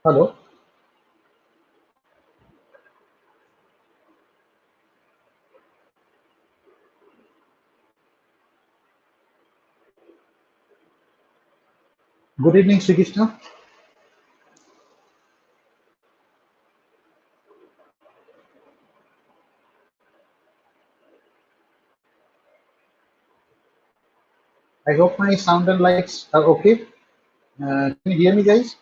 Hello. Good evening, Sri Krishna. I hope my sound and lights are okay. Can you hear me, guys?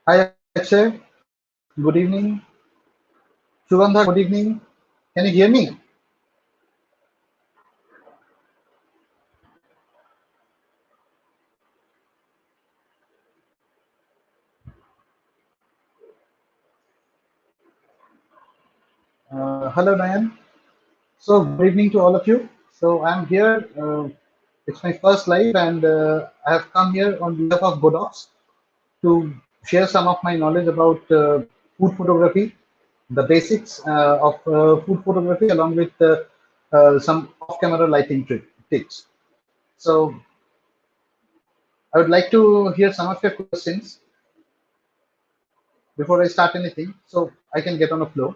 Hi, Akshay. Good evening. Sugandha, good evening. Can you hear me? Hello, Nayan. So, good evening to all of you. So, I'm here. It's my first live, and I have come here on behalf of Godox to share some of my knowledge about food photography, the basics of food photography, along with some off-camera lighting tips. So, I would like to hear some of your questions before I start anything, so I can get on a flow.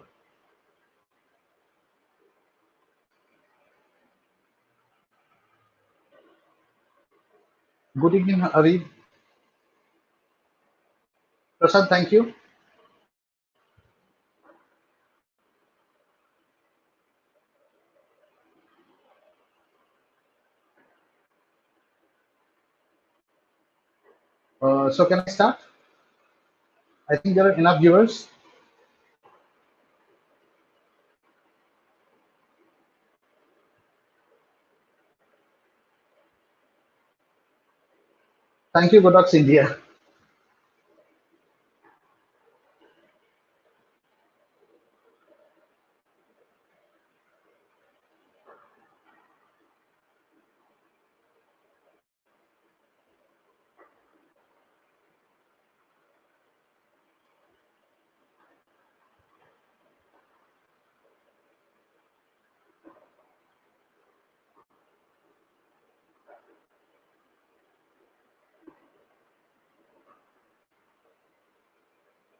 Good evening, Aviv. Prasad, thank you. So can I start? I think there are enough viewers. Thank you, Godox India.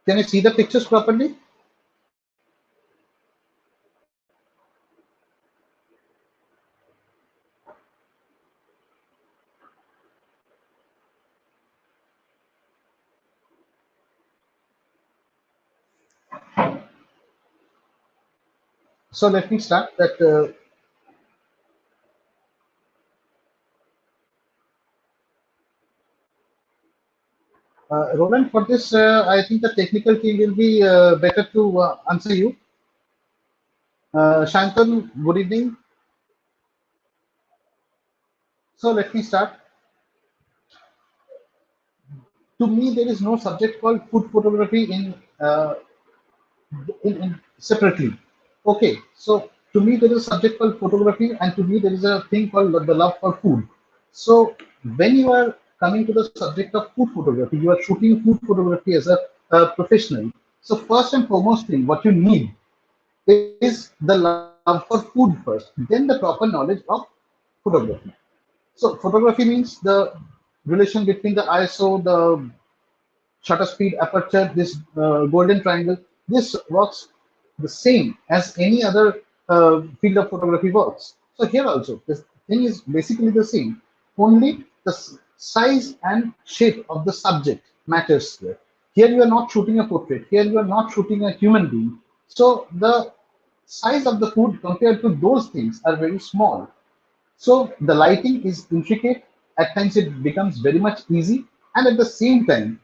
Can you see the pictures properly? So let me start that. Roland, for this, I think the technical team will be better to answer you. Shantan, good evening. So let me start. To me, there is no subject called food photography in separately. Okay, so to me there is a subject called photography, and to me there is a thing called the love for food. So when you are coming to the subject of food photography, you are shooting food photography as a professional. So first and foremost thing, what you need is the love for food first, then the proper knowledge of photography. So photography means the relation between the ISO, the shutter speed, aperture, this golden triangle, this works the same as any other field of photography works. So here also, this thing is basically the same. Only the size and shape of the subject matters here. Here you are not shooting a portrait. Here you are not shooting a human being. So the size of the food compared to those things are very small. So the lighting is intricate. At times it becomes very much easy, and at the same time,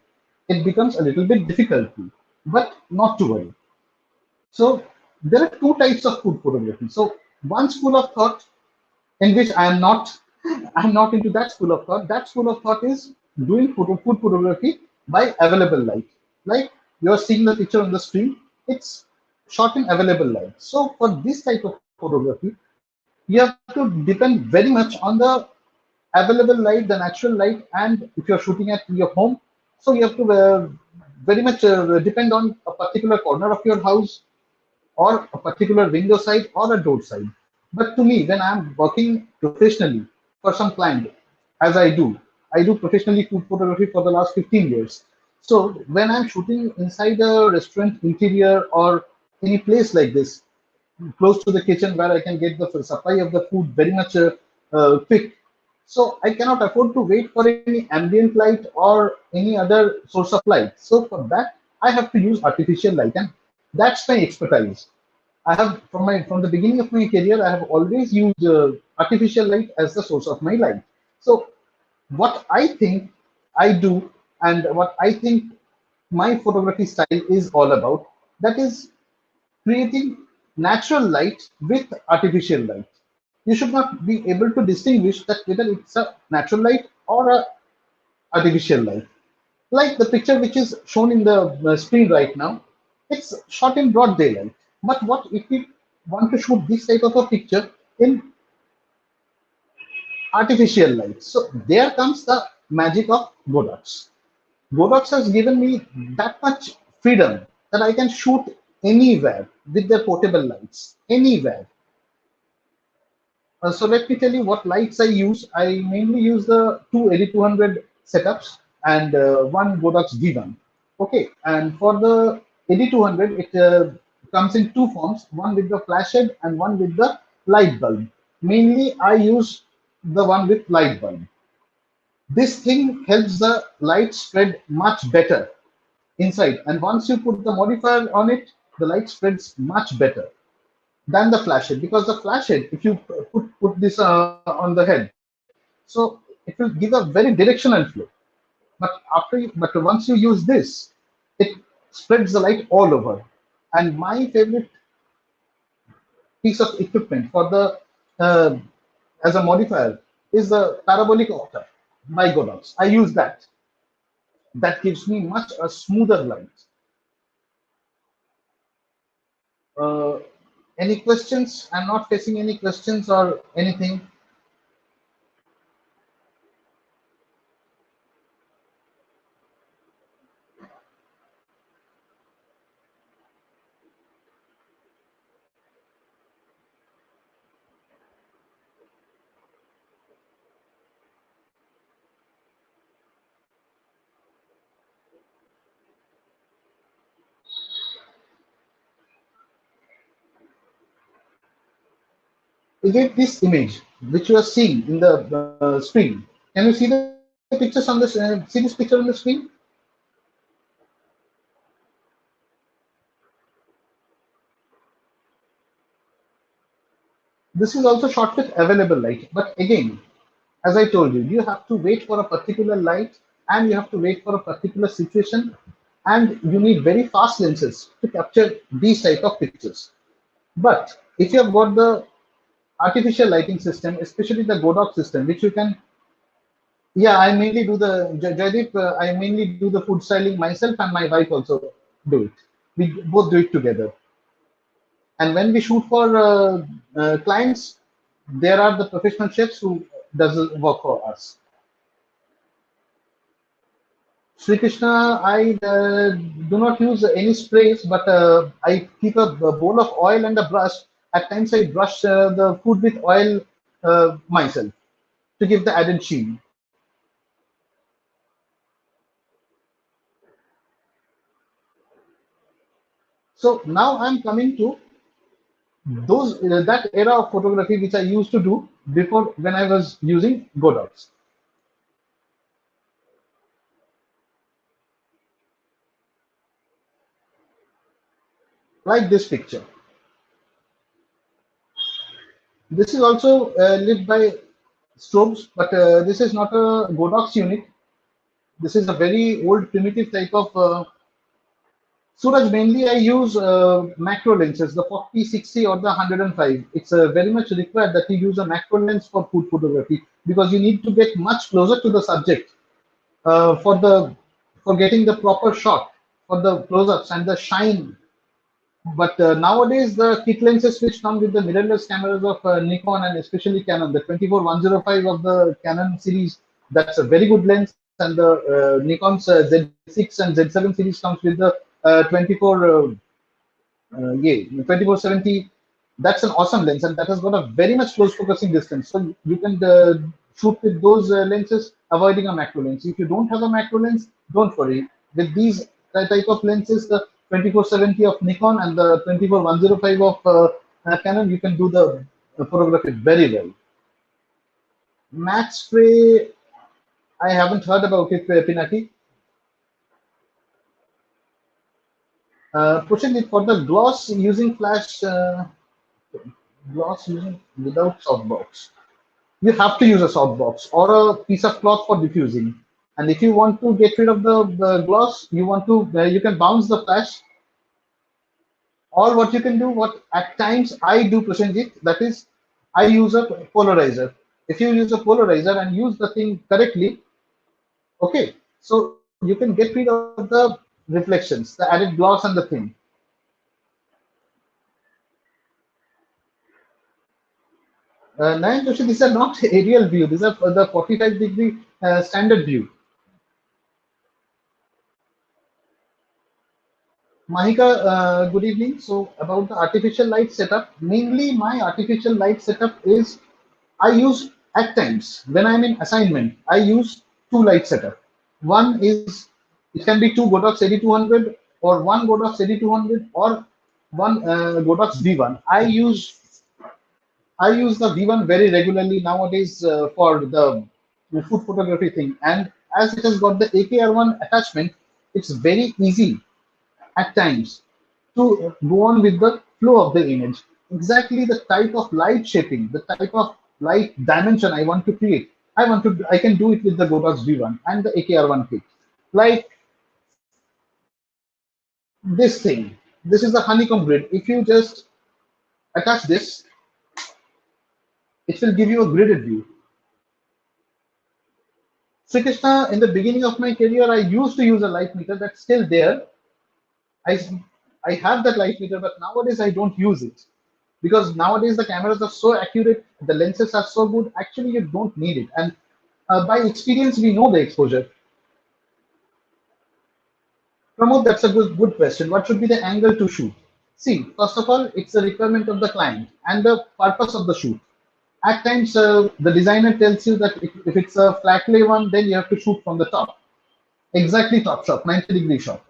it becomes a little bit difficult too. But not to worry. So there are two types of food photography. So one school of thought in which I'm not into that school of thought. That school of thought is doing food photography by available light. Like you're seeing the picture on the screen, it's shot in available light. So for this type of photography, you have to depend very much on the available light, the natural light, and if you're shooting at your home, so you have to very much depend on a particular corner of your house or a particular window side or a door side. But to me, when I'm working professionally for some client, as I do professionally food photography for the last 15 years. So when I'm shooting inside a restaurant interior or any place like this, close to the kitchen where I can get the supply of the food very much quick. So I cannot afford to wait for any ambient light or any other source of light. So for that, I have to use artificial light, and that's my expertise. I have from the beginning of my career, I have always used artificial light as the source of my light. So what I think I do and what I think my photography style is all about, that is creating natural light with artificial light. You should not be able to distinguish that whether it's a natural light or a artificial light. Like the picture which is shown in the screen right now, it's shot in broad daylight. But what if we want to shoot this type of a picture in artificial light? So there comes the magic of Godox. Godox has given me that much freedom that I can shoot anywhere with their portable lights, anywhere. So let me tell you what lights I use. I mainly use the two 8200 setups and one Godox V1. Okay, and for the 8200, it comes in two forms, one with the flash head and one with the light bulb. Mainly, I use the one with light bulb. This thing helps the light spread much better inside, and once you put the modifier on it, the light spreads much better than the flash head, because the flash head, if you put this on the head, so it will give a very directional flow. But once you use this, it spreads the light all over. And my favorite piece of equipment for the uh, as a modifier is the parabolic octa by Godox. I use that. That gives me much a smoother light. uh, any questions? I'm not facing any questions or anything. Again, this image which you are seeing in the screen, can you see the pictures on this? See this picture on the screen? This is also shot with available light, but again, as I told you, you have to wait for a particular light and you have to wait for a particular situation, and you need very fast lenses to capture these type of pictures. But if you have got the artificial lighting system, especially the Godox system, which you can, yeah, I mainly do the Jaideep. I mainly do the food styling myself, and my wife also do it. We both do it together. And when we shoot for clients, there are the professional chefs who does the work for us. Sri Krishna, I do not use any sprays, but I keep a bowl of oil and a brush. At times, I brush the food with oil myself to give the added sheen. So now I'm coming to those that era of photography which I used to do before when I was using Godox, like this picture. This is also lit by strobes, but this is not a Godox unit. This is a very old primitive type of Suraj. Mainly I use macro lenses, the 40, 60 or the 105. It's very much required that you use a macro lens for food photography, because you need to get much closer to the subject for the for getting the proper shot, for the close-ups and the shine. But nowadays, the kit lenses which come with the mirrorless cameras of Nikon and especially Canon, the 24105 of the Canon series, that's a very good lens. And the Nikon's Z6 and Z7 series comes with the 24, yeah, 2470. That's an awesome lens, and that has got a very much close focusing distance. So you can shoot with those lenses, avoiding a macro lens. If you don't have a macro lens, don't worry. With these type of lenses, the 2470 of Nikon and the 24105 of Canon, you can do the photography very well. Matte spray, I haven't heard about it, Pinaki. Pushing it for the gloss using flash, gloss using without softbox. You have to use a softbox or a piece of cloth for diffusing. And if you want to get rid of the gloss, you can bounce the flash, or what you can do, what at times I do, Prasenjit, that is, I use a polarizer. If you use a polarizer and use the thing correctly, okay, so you can get rid of the reflections, the added gloss and the thing. Nayan Joshi, these are not aerial view. These are for the 45-degree standard view. Mahika, good evening. So about the artificial light setup, mainly my artificial light setup is I use at times when I'm in assignment, I use two light setup. One is it can be two Godox 8200 or one Godox 8200 or one Godox V1. I use the V1 very regularly nowadays for the food photography thing, and as it has got the AKR1 attachment, it's very easy at times to go on with the flow of the image. Exactly the type of light shaping, the type of light dimension I want to create. I can do it with the Godox V1 and the AKR1 kit. Like this thing. This is the honeycomb grid. If you just attach this, it will give you a gridded view. Sri Krishna, in the beginning of my career, I used to use a light meter that's still there. I, I have that light meter, but nowadays I don't use it because nowadays the cameras are so accurate, the lenses are so good. Actually, you don't need it, and by experience, we know the exposure. Pramod, that's a good question. What should be the angle to shoot? See, first of all, it's a requirement of the client and the purpose of the shoot. At times, the designer tells you that if it's a flat lay one, then you have to shoot from the top, exactly top shot, 90-degree shot.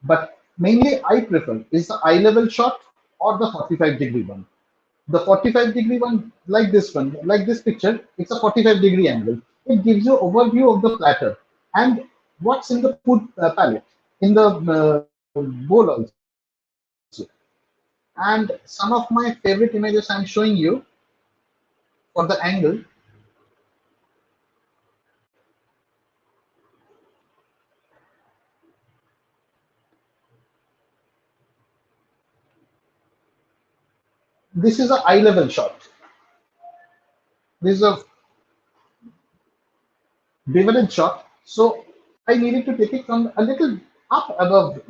But mainly, I prefer is the eye level shot or the 45-degree one. The 45-degree one, like this one, like this picture, it's a 45-degree angle. It gives you overview of the platter and what's in the food palette, in the bowl also. And some of my favorite images I'm showing you for the angle. This is a eye level shot. This is a beveled shot. So I needed to take it from a little up above.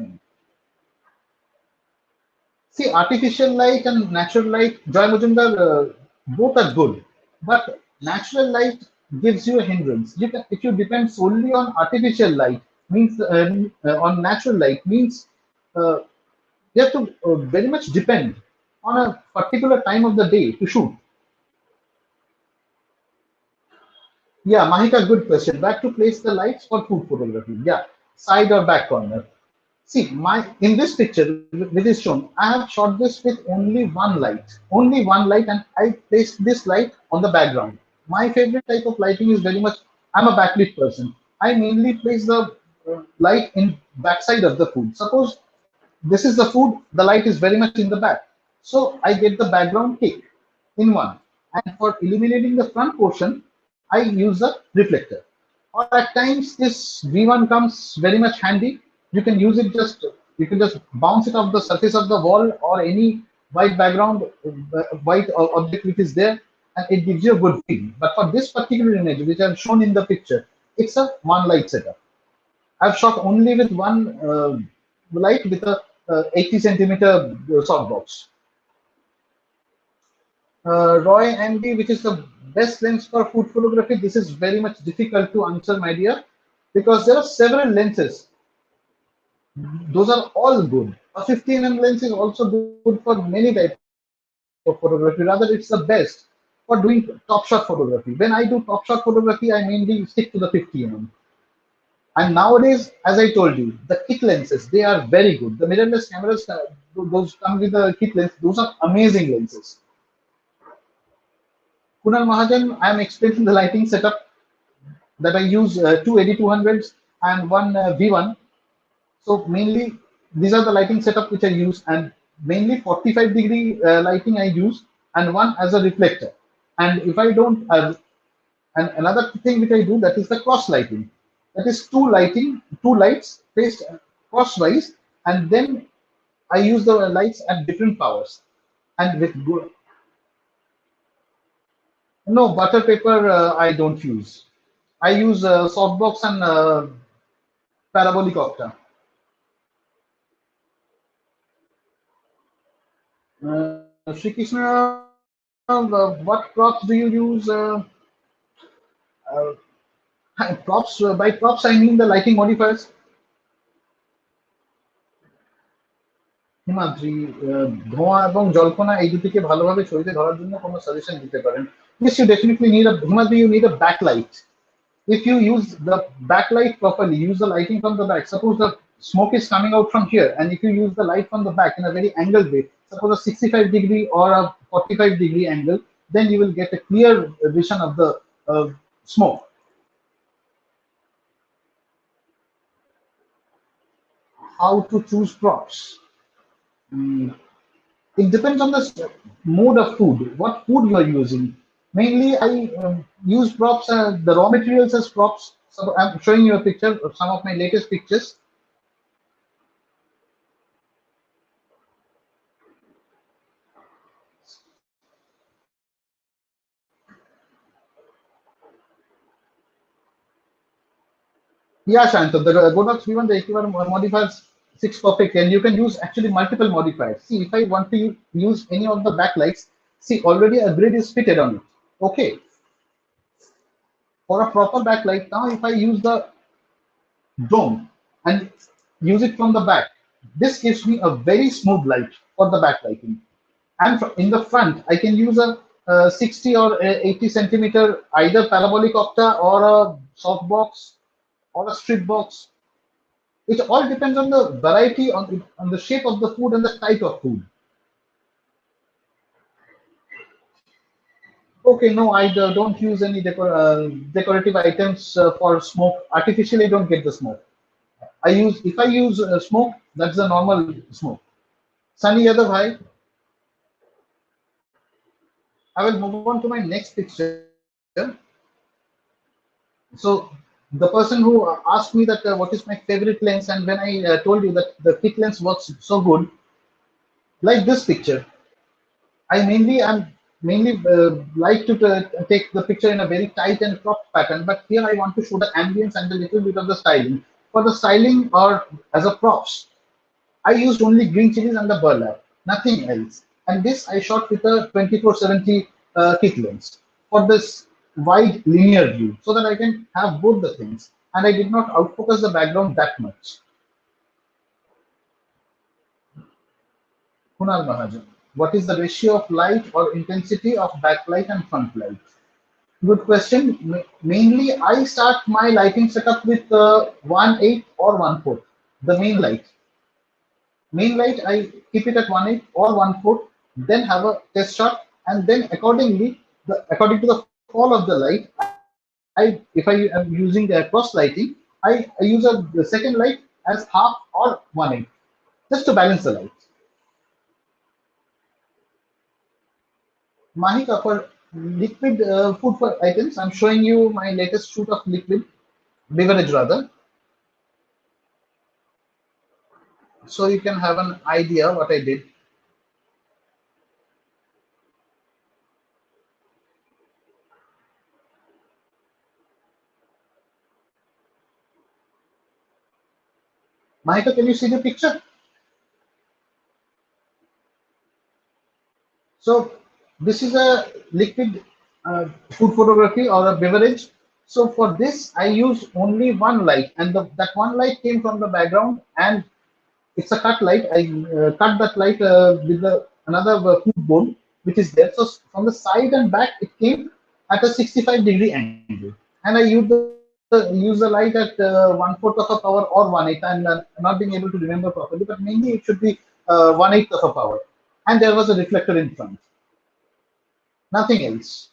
See, artificial light and natural light, Joy Mujumdar, both are good, but natural light gives you a hindrance. If you depend solely on artificial light, means on natural light, means uh, you have to very much depend on a particular time of the day to shoot. Yeah, Mahika, good question. Back to place the lights for food photography. Yeah, side or back corner. See, my in this picture which is shown, I have shot this with only one light, and I placed this light on the background. My favorite type of lighting is very much. I'm a backlit person. I mainly place the light in backside of the food. Suppose this is the food, the light is very much in the back, so I get the background take in one. And for illuminating the front portion, I use a reflector. Or at times this V1 comes very much handy. You can use it you can just bounce it off the surface of the wall or any white background, white object which is there, and it gives you a good feel. But for this particular image, which I've shown in the picture, it's a one light setup. I've shot only with one light with a 80 centimeter softbox. Roy MD, which is the best lens for food photography? This is very much difficult to answer, my dear, because there are several lenses. Those are all good. A 15mm lens is also good for many types of photography. Rather, it's the best for doing top shot photography. When I do top shot photography, I mainly stick to the 50mm. And nowadays, as I told you, the kit lenses, they are very good. The mirrorless cameras, those come with the kit lens, those are amazing lenses. Kunal Mahajan, I am explaining the lighting setup that I use two 8200s and one V1. So mainly these are the lighting setup which I use, and mainly 45-degree lighting I use, and one as a reflector. And if I don't, and another thing which I do, that is the cross lighting. That is two lights placed crosswise, and then I use the lights at different powers. And with good, no butter paper, I don't use. I use softbox and parabolic octa. Shri Krishna, what props do you use? Props, by props I mean the lighting modifiers. Himadri, ধোঁয়া এবং জল্পনা এই দুটিকে ভালোভাবে ছবিতে ধরার জন্য কোনো সাজেশন দিতে পারেন? Yes, you definitely need a Himadri, you need a backlight. If you use the backlight properly, use the lighting from the back. Suppose the smoke is coming out from here, and if you use the light from the back in a very angled way, suppose a 65-degree or a 45-degree angle, then you will get a clear vision of the smoke. How to choose props? Mm, it depends on the mode of food, what food you are using. Mainly, I use props, the raw materials as props. So I'm showing you a picture of some of my latest pictures. Yeah, Shanta, the Godox V1, the equivalent modifiers 6 perfect, and you can use actually multiple modifiers. See, if I want to use any of the backlights, see, already a grid is fitted on it. Okay, for a proper backlight, now if I use the dome and use it from the back, this gives me a very smooth light for the backlighting. And in the front, I can use a 60 or 80 centimeter either parabolic octa or a softbox or a strip box. It all depends on the variety, on the shape of the food and the type of food. Okay, no, I don't use any decorative items for smoke. Artificially, I don't get the smoke. If I use smoke, that's the normal smoke. Sunny Yadav, hi. I will move on to my next picture. So the person who asked me that what is my favorite lens, and when I told you that the kit lens works so good, like this picture, I mainly like to take the picture in a very tight and cropped pattern, but here I want to show the ambience and a little bit of the styling. For the styling or as a props, I used only green chilies and the burlap, nothing else. And this I shot with a 2470 kit lens for this wide linear view, so that I can have both the things. And I did not outfocus the background that much. Kunal Mahajan, what is the ratio of light or intensity of backlight and front light? Good question. Mainly, I start my lighting setup with 1/8 or 1/4, the main light. Main light, I keep it at 1/8 or 1/4, then have a test shot, and then according to the fall of the light, if I am using the cross lighting, I use the second light as half or 1/8, just to balance the light. Mahika, for liquid food for items, I'm showing you my latest shoot of liquid beverage rather, so you can have an idea what I did. Mahika, can you see the picture? So this is a liquid food photography or a beverage. So for this, I use only one light, and that one light came from the background, and it's a cut light. I cut that light with another food bowl, which is there. So from the side and back, it came at a 65-degree angle, and I used the use the light at one-fourth of a power or one-eighth. I'm not being able to remember properly, but mainly it should be one-eighth of a power. And there was a reflector in front, nothing else.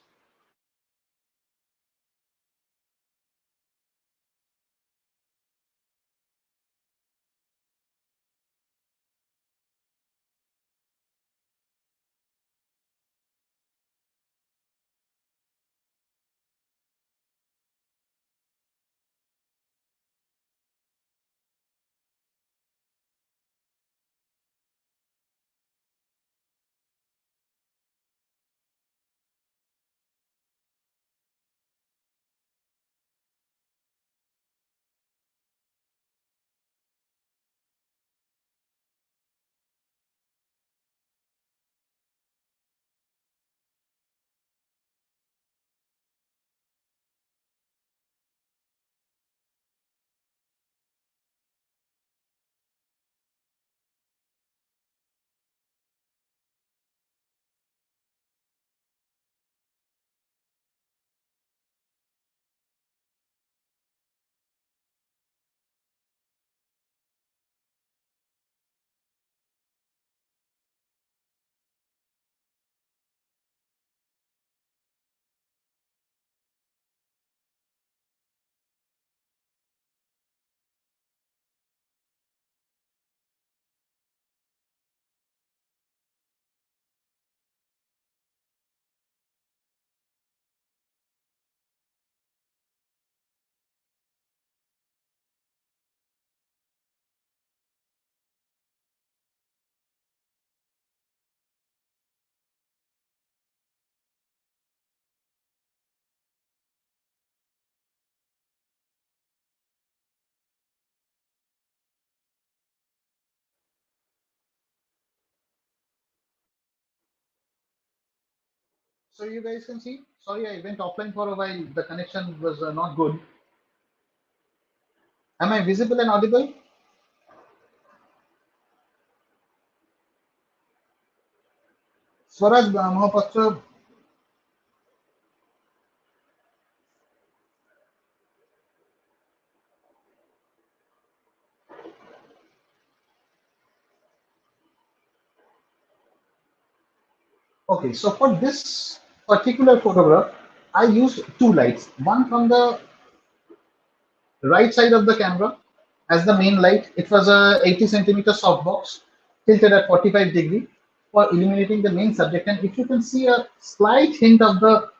So you guys can see. Sorry, I went offline for a while. The connection was not good. Am I visible and audible? Swaraj Mahapatra. Okay, so for this particular photograph, I used two lights. One from the right side of the camera as the main light. It was a 80 centimeter softbox tilted at 45-degree for illuminating the main subject. And if you can see a slight hint of the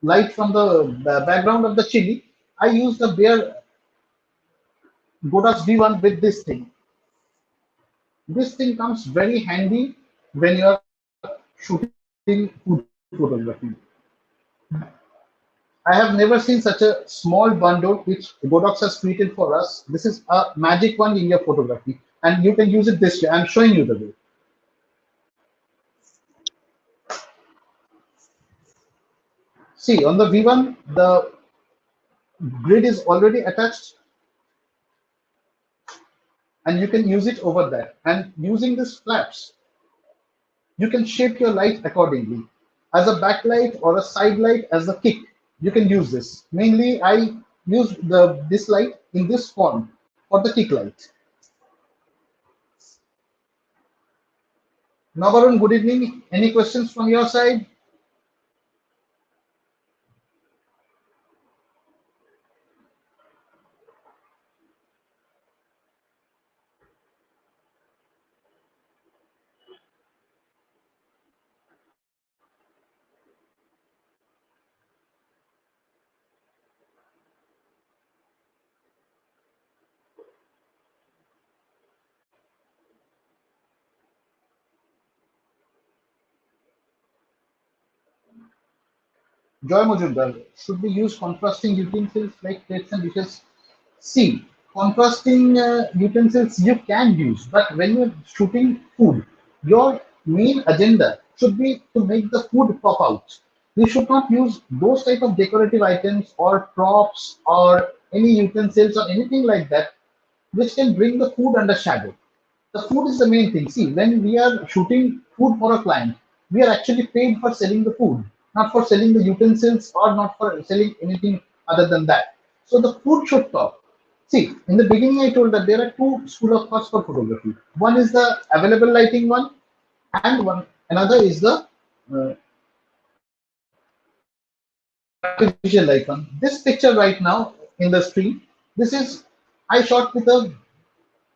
light from the background of the chili, I used the bare Godox V1 with this thing. This thing comes very handy when you are shooting food photography. I have never seen such a small bundle which Godox has created for us. This is a magic one in your photography, and you can use it this way. I'm showing you the way. See, on the V1, the grid is already attached, and you can use it over there. And using these flaps, you can shape your light accordingly. As a backlight or a side light, as a kick, you can use this. Mainly, I use this light in this form for the kick light. Navarun, good evening. Any questions from your side? Joy Mojumdar, should we use contrasting utensils like plates and dishes? See, contrasting utensils you can use, but when you're shooting food, your main agenda should be to make the food pop out. You should not use those type of decorative items or props or any utensils or anything like that which can bring the food under shadow. The food is the main thing. See, when we are shooting food for a client, we are actually paid for selling the food, not for selling the utensils or not for selling anything other than that. So the food should talk. See, in the beginning, I told that there are two school of thoughts for photography. One is the available lighting one, and one another is the uh, artificial light one. This picture right now in the screen, this is I shot with a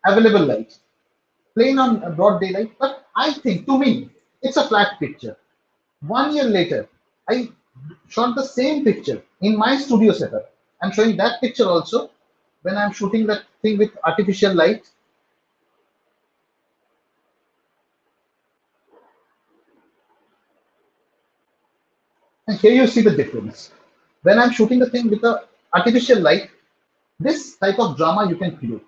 available light, plain on broad daylight. But I think to me, it's a flat picture. 1 year later, I shot the same picture in my studio setup. I'm showing that picture also when I'm shooting that thing with artificial light. And here you see the difference. When I'm shooting the thing with the artificial light, this type of drama you can create.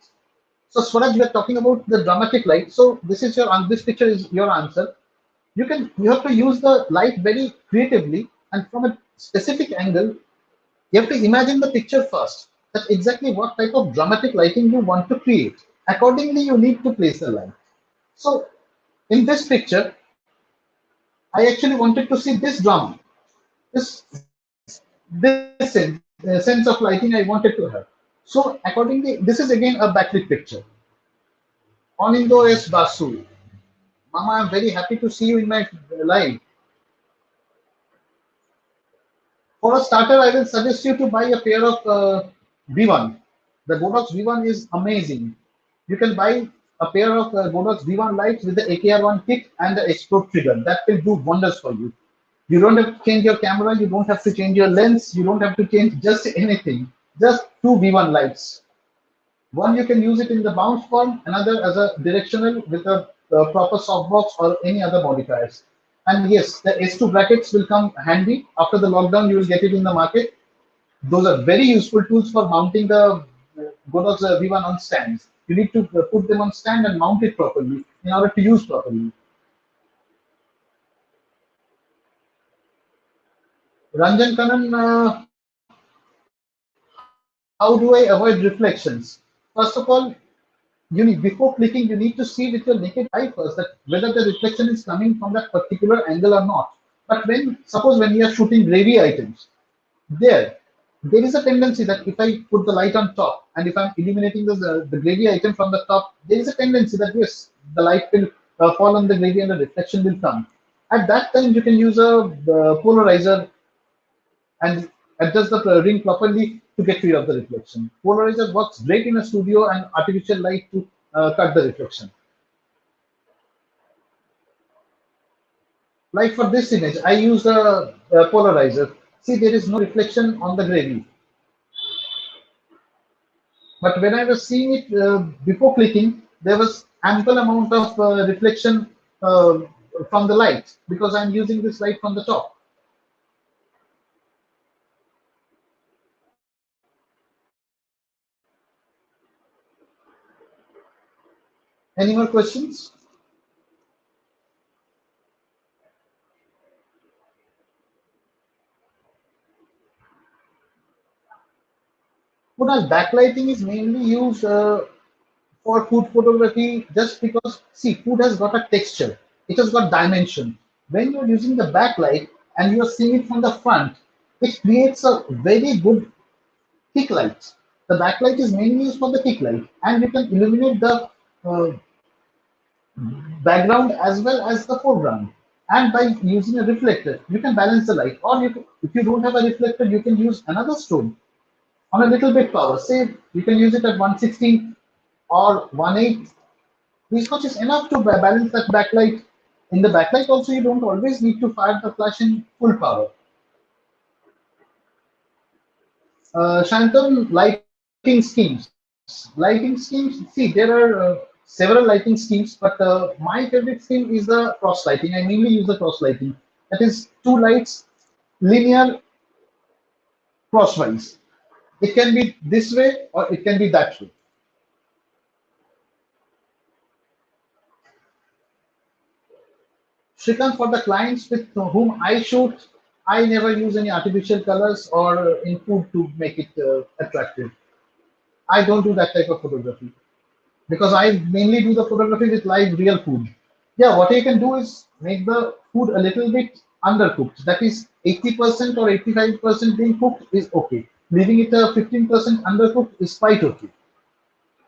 So Swaraj, we are talking about the dramatic light. So this is your this picture is your answer. You have to use the light very creatively and from a specific angle. You have to imagine the picture first. That's exactly what type of dramatic lighting you want to create. Accordingly, you need to place the light. So in this picture, I actually wanted to see this drama, this sense of lighting I wanted to have. So accordingly, this is again a backlit picture. Onindo S. Basu. Mama, I'm very happy to see you in my live. For a starter, I will suggest you to buy a pair of V1. The Godox V1 is amazing. You can buy a pair of Godox V1 lights with the AKR1 kit and the explode trigger. That will do wonders for you. You don't have to change your camera, you don't have to change your lens, you don't have to change just anything. Just two V1 lights. One you can use it in the bounce form, another as a directional with a proper softbox or any other modifiers. And yes, the S2 brackets will come handy. After the lockdown, you will get it in the market. Those are very useful tools for mounting the Godox V1 on stands. You need to put them on stand and mount it properly in order to use properly. Ranjan Kanan, how do I avoid reflections? First of all, you need before clicking, you need to see with your naked eye first that whether the reflection is coming from that particular angle or not. But when suppose when you are shooting gravy items, there there is a tendency that if I put the light on top and if I'm illuminating the gravy item from the top, there is a tendency that yes, the light will fall on the gravy and the reflection will come. At that time, you can use a polarizer and adjust the ring properly to get rid of the reflection. Polarizer works great in a studio and artificial light to cut the reflection. Like for this image, I used a polarizer. See, there is no reflection on the gravy. But when I was seeing it before clicking, there was ample amount of reflection uh, from the light because I'm using this light from the top. Any more questions? Kunal, backlighting is mainly used for food photography just because, see, food has got a texture, it has got dimension. When you're using the backlight and you're seeing it from the front, it creates a very good kick light. The backlight is mainly used for the kick light, and you can illuminate the uh, background as well as the foreground. And by using a reflector, you can balance the light. Or if you don't have a reflector, you can use another stone on a little bit power. Say you can use it at 116 or 1/8. This much is enough to balance that backlight. In the backlight also, you don't always need to fire the flash in full power. Shantam, lighting schemes. Lighting schemes, see, there are several lighting schemes, but my favorite scheme is the cross lighting. I mainly use the cross lighting. That is two lights linear crosswise. It can be this way or it can be that way. Shrikant, for the clients with whom I shoot, I never use any artificial colors or in food to make it attractive. I don't do that type of photography because I mainly do the photography with live real food. Yeah, what you can do is make the food a little bit undercooked. That is 80% or 85% being cooked is okay. Leaving it a 15% undercooked is quite okay.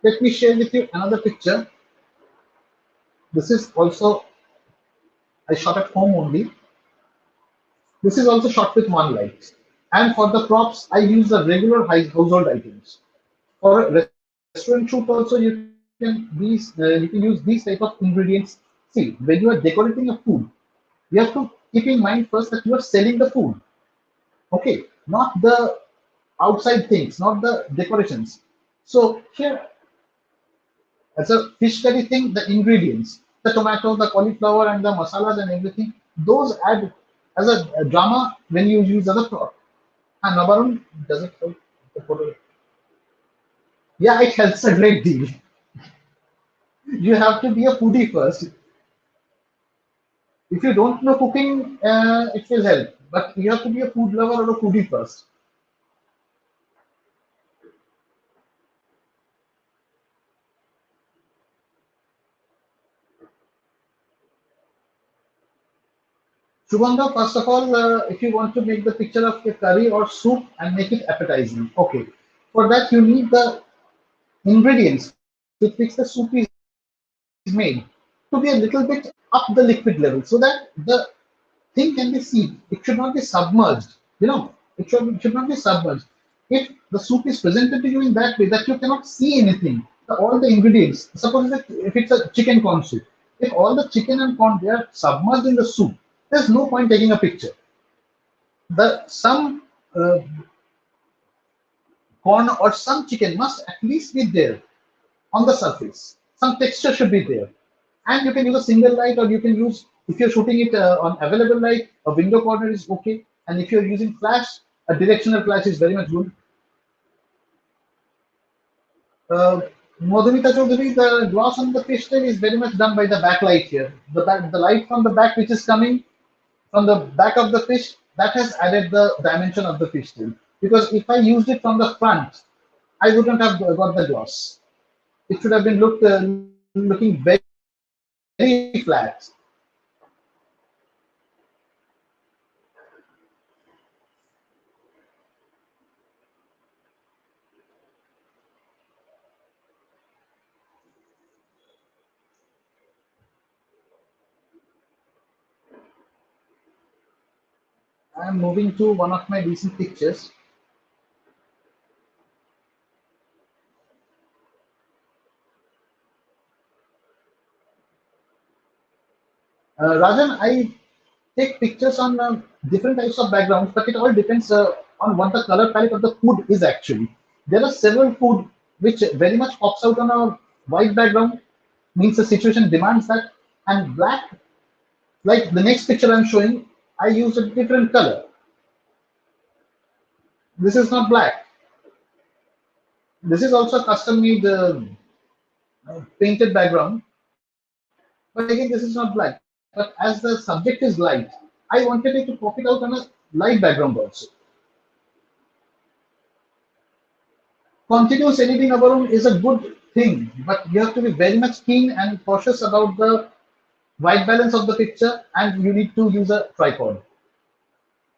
Let me share with you another picture. This is also I shot at home only. This is also shot with one light. And for the props, I use the regular household items. For a restaurant shoot also, you can use these type of ingredients. See, when you are decorating a food, you have to keep in mind first that you are selling the food. Okay, not the outside things, not the decorations. So here, as a fish curry thing, the ingredients, the tomato, the cauliflower, and the masalas and everything, those add as a drama when you use as a prop. And Navarun does it help the photo? Yeah, it helps a great deal. You have to be a foodie first. If you don't know cooking, it will help. But you have to be a food lover or a foodie first. Shubhanga, first of all, if you want to make the picture of a curry or soup and make it appetizing, okay. For that, you need the ingredients with which the soup is made to be a little bit up the liquid level so that the thing can be seen. It should not be submerged. It should not be submerged. If the soup is presented to you in that way that you cannot see anything, all the ingredients, suppose that if it's a chicken corn soup, if all the chicken and corn they are submerged in the soup, there's no point taking a picture. The some corn or some chicken must at least be there on the surface. Some texture should be there. And you can use a single light or you can use, if you're shooting it on available light, a window corner is okay. And if you're using flash, a directional flash is very much good. Uh, Madhumita Chaudhary, the gloss on the fish tail is very much done by the backlight here. The light from the back which is coming from the back of the fish, that has added the dimension of the fish tail. Because if I used it from the front, I wouldn't have got the gloss. It should have been looking very flat. I am moving to one of my recent pictures. Rajan, I take pictures on different types of backgrounds, but it all depends on what the color palette of the food is actually. There are several food which very much pops out on a white background, means the situation demands that, and black, like the next picture I'm showing, I use a different color. This is not black. This is also a custom made painted background, but again, this is not black. But as the subject is light, I wanted it to pop it out on a light background also. Continuous editing alone is a good thing, but you have to be very much keen and cautious about the white balance of the picture, and you need to use a tripod.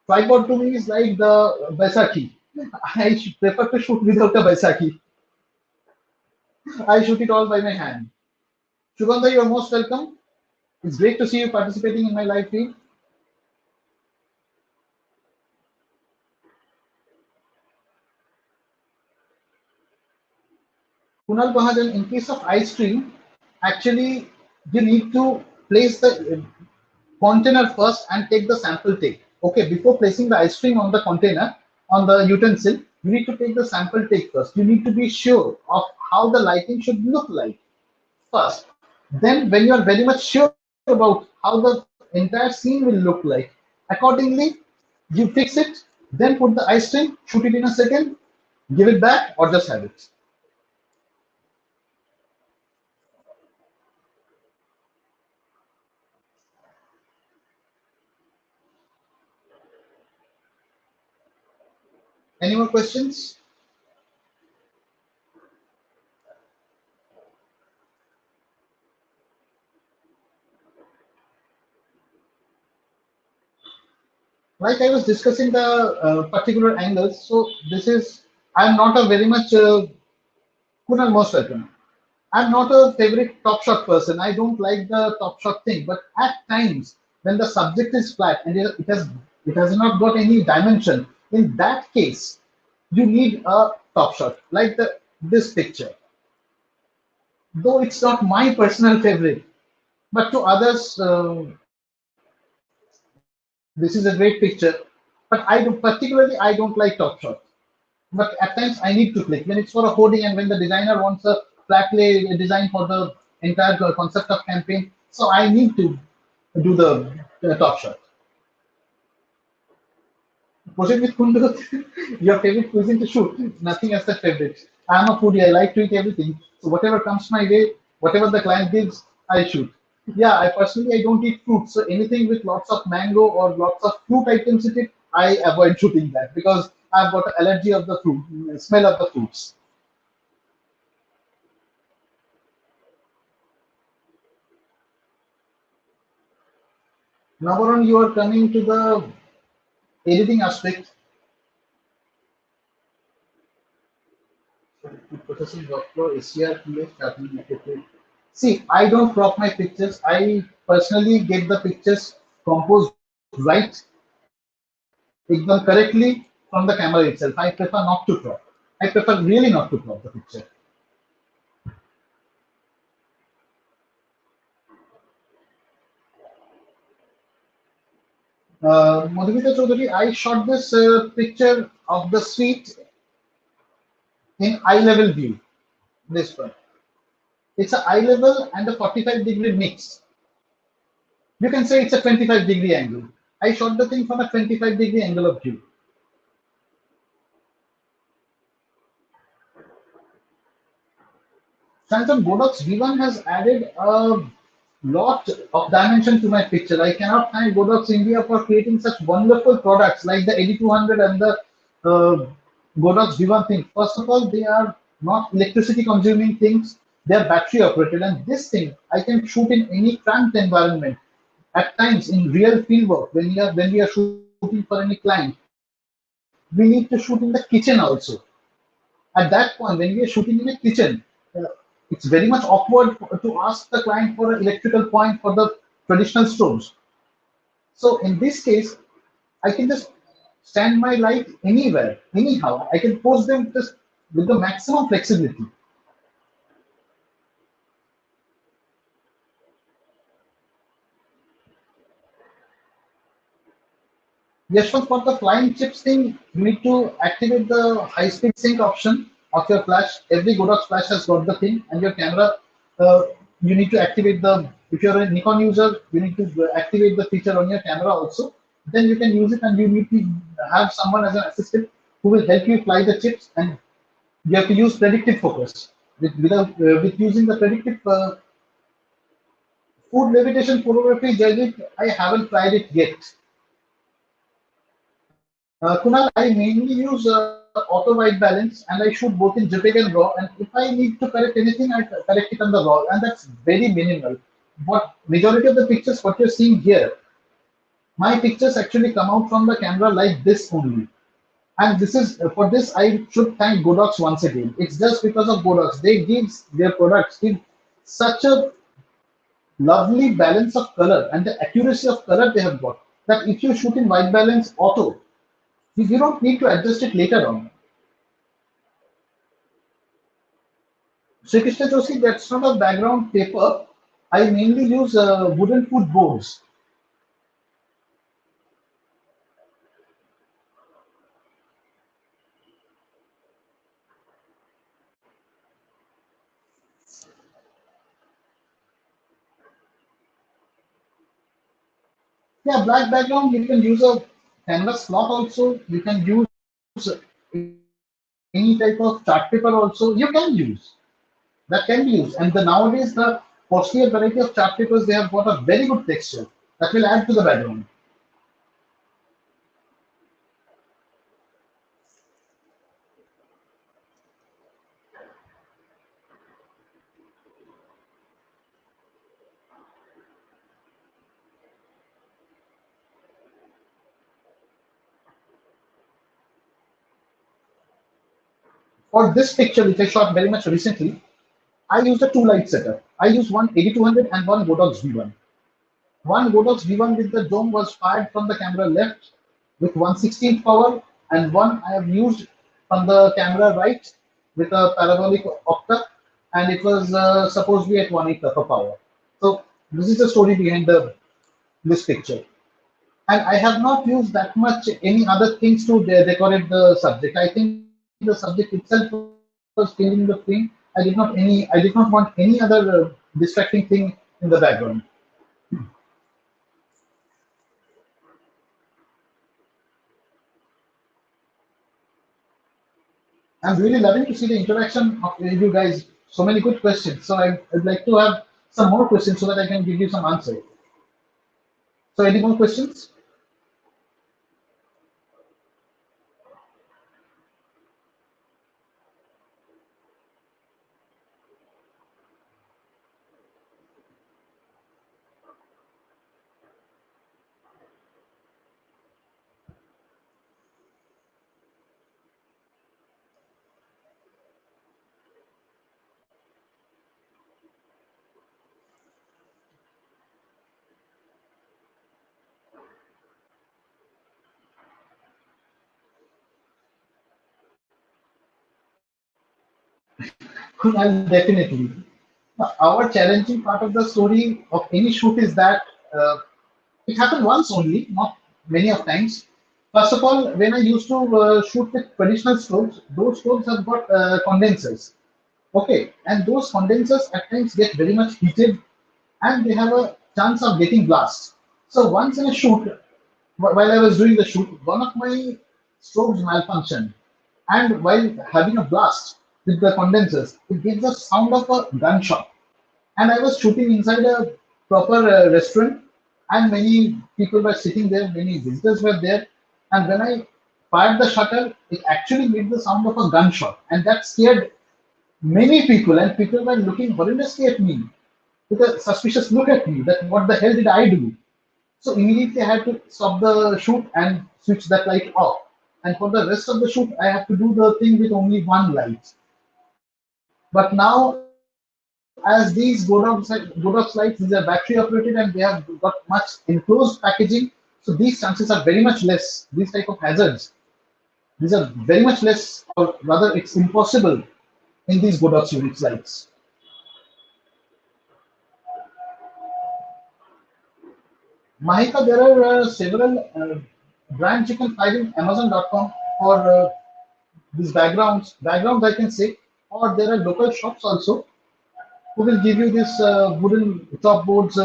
Tripod to me is like the Baisakhi. I prefer to shoot without a Baisakhi. I shoot it all by my hand. Shuganda, you're most welcome. It's great to see you participating in my live feed. Kunal Mahajan, in case of ice cream, actually you need to place the container first and take the sample take. Okay, before placing the ice cream on the container, on the utensil, you need to take the sample take first. You need to be sure of how the lighting should look like first. Then, when you are very much sure about how the entire scene will look like, accordingly, you fix it, then put the ice cream, shoot it in a second, give it back, or just have it. Any more questions? Like I was discussing the particular angles. So this is, I'm not a very much Kunal, most welcome. I'm not a favorite top shot person. I don't like the top shot thing. But at times when the subject is flat and it has not got any dimension, in that case you need a top shot like this picture. Though it's not my personal favorite, but to others, this is a great picture. But particularly I don't like top shot. But at times I need to click when it's for a hoarding and when the designer wants a flat lay design for the entire concept of campaign. So I need to do the top shot. Proceed with Kundu. Your favorite cuisine to shoot. Nothing as a favorite. I'm a foodie. I like to eat everything. So whatever comes my way, whatever the client gives, I shoot. Yeah, I personally I don't eat fruit. So anything with lots of mango or lots of fruit items in it, I avoid shooting that because I've got an allergy of the fruit, smell of the fruits. Now, Varun, you are coming to the editing aspect. Processing workflow, SCR, PH, tracking, etc. See, I don't crop my pictures. I personally get the pictures composed right, एकदम correctly from the camera itself. I prefer not to crop. I prefer really not to crop the picture. Madhumita Chaudhary, I shot this picture of the street in eye level view. This one. It's a eye level and a 45-degree mix. You can say it's a 25-degree angle. I shot the thing from a 25-degree angle of view. Samsung Godox V1 has added a lot of dimension to my picture. I cannot thank Godox India for creating such wonderful products like the 8200 and the uh, Godox V1 thing. First of all, they are not electricity consuming things. They are battery operated, and this thing I can shoot in any cramped environment. At times, in real field work, when we are shooting for any client, we need to shoot in the kitchen also. At that point, when we are shooting in a kitchen, uh, it's very much awkward to ask the client for an electrical point for the traditional stoves. So in this case, I can just stand my light anywhere, anyhow. I can pose them just with the maximum flexibility. Yashwant, for the flying chips thing, you need to activate the high-speed sync option of your flash. Every Godox flash has got the thing, and your camera, uh, you need to activate the. If you're a Nikon user, you need to activate the feature on your camera also. Then you can use it, and you need to have someone as an assistant who will help you fly the chips, and you have to use predictive focus. With using the predictive food levitation photography, Jaideep, I haven't tried it yet. Kunal, I mainly use auto white balance and I shoot both in JPEG and RAW. And if I need to correct anything, I correct it on the RAW, and that's very minimal. What majority of the pictures, what you're seeing here, my pictures actually come out from the camera like this only. And this is for this I should thank Godox once again. It's just because of Godox. They give their products give such a lovely balance of color and the accuracy of color they have got that if you shoot in white balance auto, you don't need to adjust it later on. Sri Krishna Joshi, that's not a background paper. I mainly use wooden food boards. Yeah, black background, you can use a canvas cloth also. You can use any type of chart paper also. You can use. That can be used. And nowadays, the costlier variety of chart papers, they have got a very good texture that will add to the background. For this picture, which I shot very much recently, I used a two light setup. I used one 8200 and one Godox V1. One Godox V1 with the dome was fired from the camera left with 1/16th power, and one I have used from the camera right with a parabolic opta, and it was supposed to be at 1/8 of a power. So this is the story behind this picture. And I have not used that much any other things to decorate the subject. I think the subject itself was changing the frame. I did not want any other distracting thing in the background. I'm really loving to see the interaction of you guys. So many good questions. So I'd like to have some more questions so that I can give you some answer. So any more questions? Well, definitely. Our challenging part of the story of any shoot is that uh, it happened once only, not many of times. First of all, when I used to shoot with traditional stoves, those stoves have got condensers. Okay, and those condensers at times get very much heated and they have a chance of getting blast. So once in a shoot, while I was doing the shoot, one of my strobes malfunctioned, and while having a blast with the condensers, it gives the sound of a gunshot. And I was shooting inside a proper restaurant, and many people were sitting there, many visitors were there, and when I fired the shutter, it actually made the sound of a gunshot, and that scared many people, and people were looking horrendously at me with a suspicious look at me that what the hell did I do? So immediately I had to stop the shoot and switch that light off. And for the rest of the shoot, I have to do the thing with only one light. But now, as these Godox lights, these are battery operated and they have got much enclosed packaging. So these chances are very much less. These type of hazards, these are very much less, or rather, it's impossible in these Godox units lights. Mahika, there are several brands you can find in Amazon.com for these backgrounds. Backgrounds, I can say, or there are local shops also who will give you this wooden chopboards,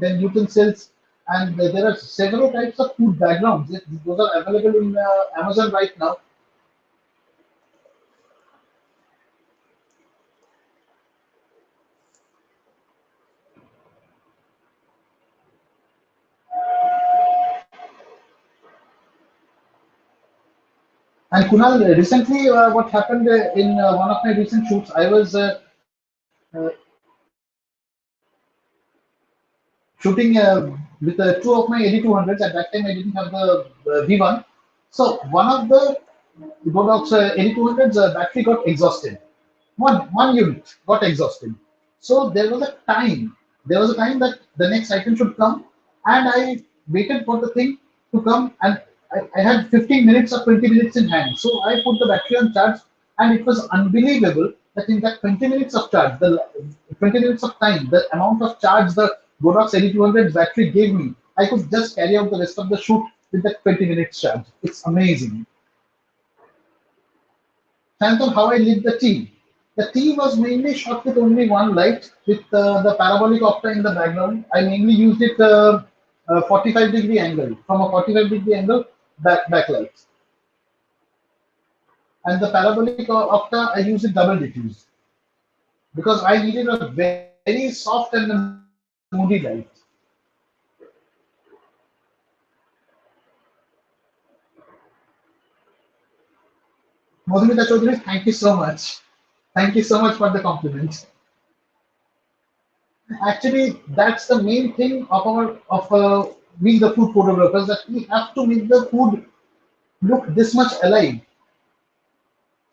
then utensils, and there are several types of food backgrounds. Those are available in Amazon right now. And Kunal, recently, what happened in one of my recent shoots, I was uh, shooting with two of my 8200s. At that time, I didn't have the V1. So one of the Godox 8200s battery got exhausted. One unit got exhausted. So there was a time. There was a time that the next item should come, and I waited for the thing to come, and I had 15 minutes or 20 minutes in hand. So I put the battery on charge, and it was unbelievable that in that 20 minutes of charge, the 20 minutes of time, the amount of charge the Godox 8200 battery gave me, I could just carry out the rest of the shoot with that 20 minutes charge. It's amazing. Phantom, how I lit the tea. The tea was mainly shot with only one light, with the parabolic opta in the background. I mainly used it 45-degree angle, from a 45-degree angle backlight. And the parabolic opta, I used it double diffuse because I needed a very soft and a moody light. Madhumita Chaudhary, thank you so much. Thank you so much for the compliment. Actually, that's the main thing of our of being the food photographers, that we have to make the food look this much alive.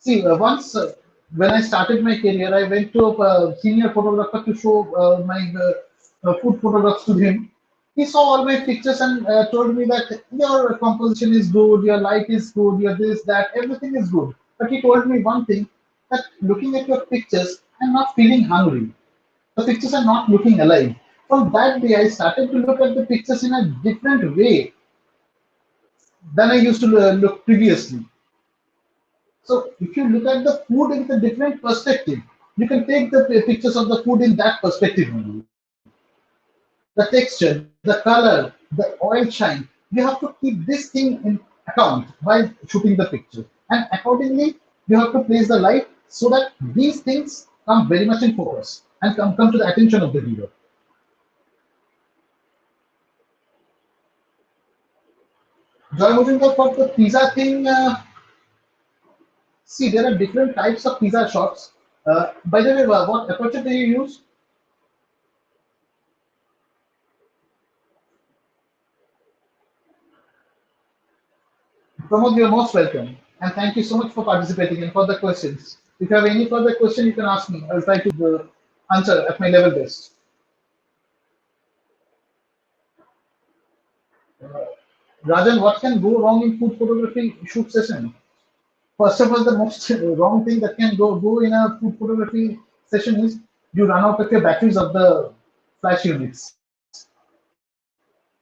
See, once when I started my career, I went to a senior photographer to show my food photographs to him. He saw all my pictures and told me that your composition is good, your light is good, your this, that, everything is good. But he told me one thing, that looking at your pictures, I'm not feeling hungry. The pictures are not looking alive. From that day, I started to look at the pictures in a different way than I used to look previously. So if you look at the food with a different perspective, you can take the pictures of the food in that perspective only. The texture, the color, the oil shine. You have to keep this thing in account while shooting the picture. And accordingly, you have to place the light so that these things come very much in focus and come to the attention of the viewer. Joy moving for the pizza thing, see, there are different types of pizza shots. By the way, what aperture do you use? Pramod, you're most welcome. And thank you so much for participating and for the questions. If you have any further question, you can ask me. I'll try to answer at my level best. Rajan, what can go wrong in food photography shoot session? First of all, the most wrong thing that can go in a food photography session is you run out of your batteries of the flash units.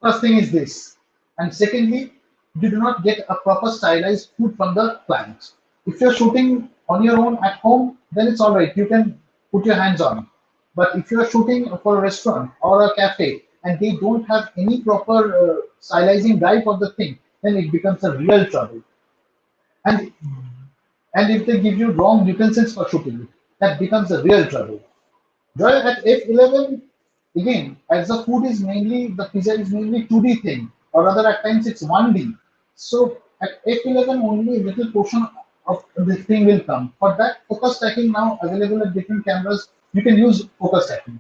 First thing is this. And secondly, you do not get a proper stylized food from the client. If you're shooting on your own at home, then it's all right. You can put your hands on. But if you're shooting for a restaurant or a cafe and they don't have any proper stylizing guide for the thing, then it becomes a real trouble. And and if they give you wrong utensils for shooting, that becomes a real trouble. Joy at F11, again, as the food is mainly, the pizza is mainly 2D thing, or rather at times it's 1D. So at F11, only a little portion of the thing will come. For that, focus stacking now available at different cameras, you can use focus stacking.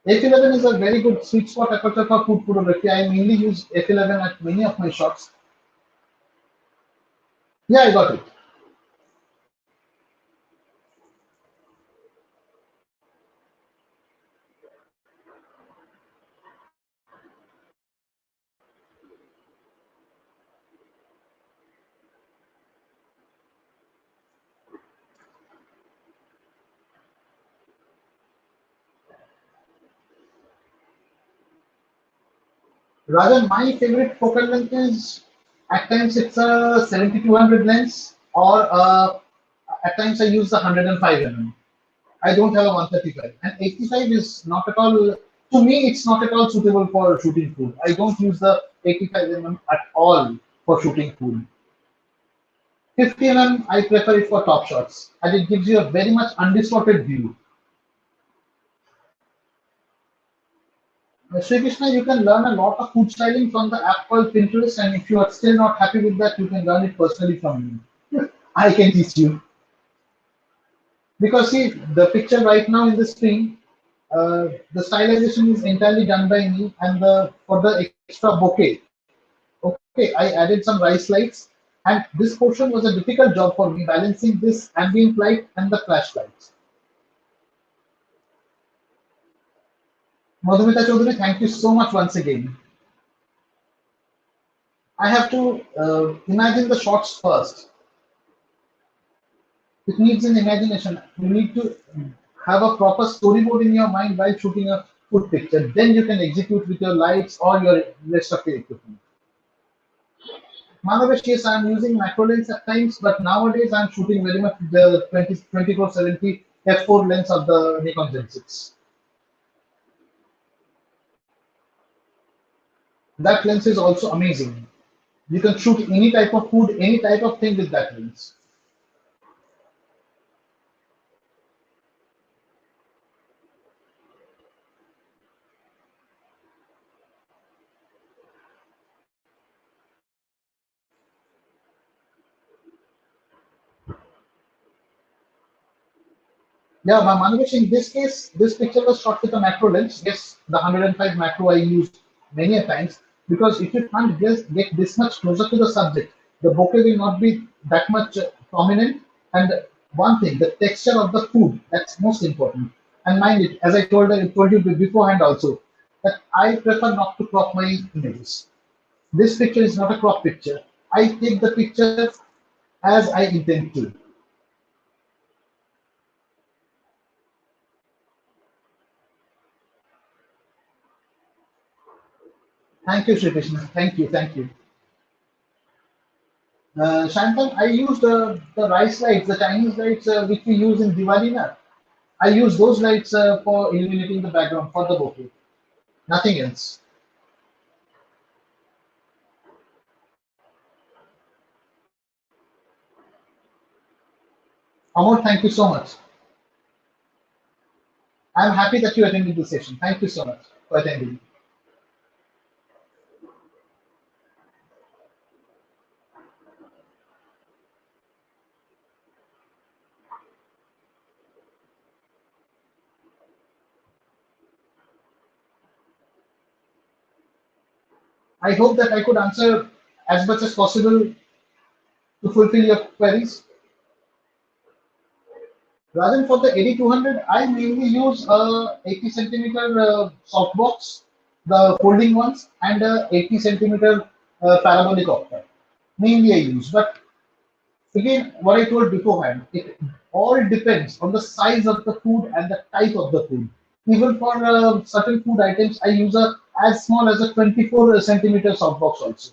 F11 is a very good sweet spot aperture for food photography. I mainly use F11 at many of my shots. Yeah, I got it. Rather, my favorite focal length is at times it's a 70-200 lens, or at times I use the 105 mm. I don't have a 135, and 85 is not at all. To me, it's not at all suitable for shooting food. I don't use the 85 at all for shooting food. 50 I prefer it for top shots, and it gives you a very much undistorted view. Sri Krishna, you can learn a lot of food styling from the app called Pinterest, and if you are still not happy with that, you can learn it personally from me. I can teach you. Because see, the picture right now in the screen, the stylization is entirely done by me, and for the extra bokeh, okay, I added some rice lights, and this portion was a difficult job for me, balancing this ambient light and the flashlights. Madhumita Chaudhary, thank you so much once again. I have to imagine the shots first. It needs an imagination. You need to have a proper storyboard in your mind while shooting a food picture. Then you can execute with your lights or your rest of your equipment. Manavesh, yes, I'm using macro lens at times, but nowadays I'm shooting very much the 2470 f4 lens of the Nikon Gen 6. That lens is also amazing. You can shoot any type of food, any type of thing with that lens. Yeah, Manavesh, in this case, this picture was shot with a macro lens. Yes, the 105 macro I used many a times, because if you can't get this much closer to the subject, the bokeh will not be that much prominent. And one thing, the texture of the food, that's most important. And mind it, as I told you beforehand also, that I prefer not to crop my images. This picture is not a crop picture. I take the picture as I intend to. Thank you, Shri Krishna. Thank you, thank you. Shantan, I used the rice lights, the Chinese lights which we use in Diwali. Na? I use those lights for illuminating the background for the bouquet. Nothing else. Amor, thank you so much. I'm happy that you attended the session. Thank you so much for attending. I hope that I could answer as much as possible to fulfill your queries. Rajan, for the 8200, I mainly use a 80 centimeter softbox, the folding ones, and a 80 centimeter parabolic opter. Mainly I use, but again, what I told beforehand, it all depends on the size of the food and the type of the food. Even for certain food items, I use a as small as a 24 centimeter softbox also.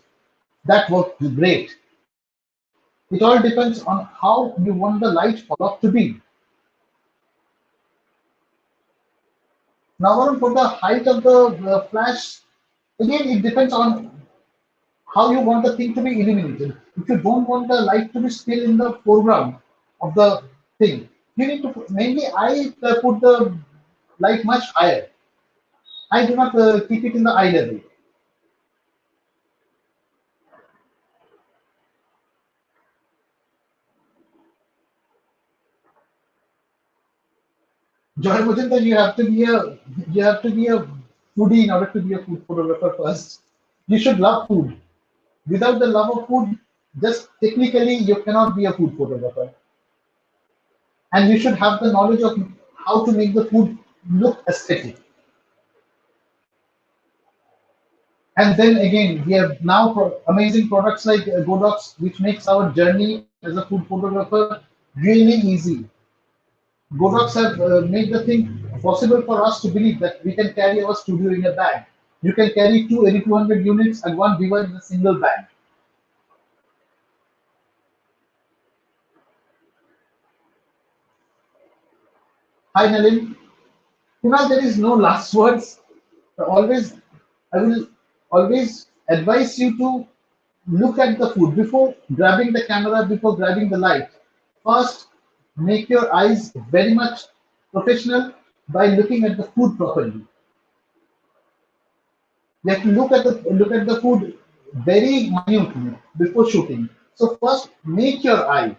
That works great. It all depends on how you want the light follow up to be. Now, Varun, for the height of the flash, again, it depends on how you want the thing to be illuminated. If you don't want the light to be still in the foreground of the thing, you need to mainly I put the light much higher. I do not keep it in the eye level. Joy Mujinda, you have to be a foodie in order to be a food photographer first. You should love food. Without the love of food, just technically you cannot be a food photographer. And you should have the knowledge of how to make the food look aesthetic. And then again, we have now amazing products like Godox, which makes our journey as a food photographer really easy. Godox have made the thing possible for us to believe that we can carry our studio in a bag. You can carry two 8200 units and one Viva in a single bag. Hi, Nalin. There is no last words. Always, I will always advise you to look at the food before grabbing the camera, before grabbing the light. First, make your eyes very much professional by looking at the food properly. You have to look at the food very minutely before shooting. So first, make your eye.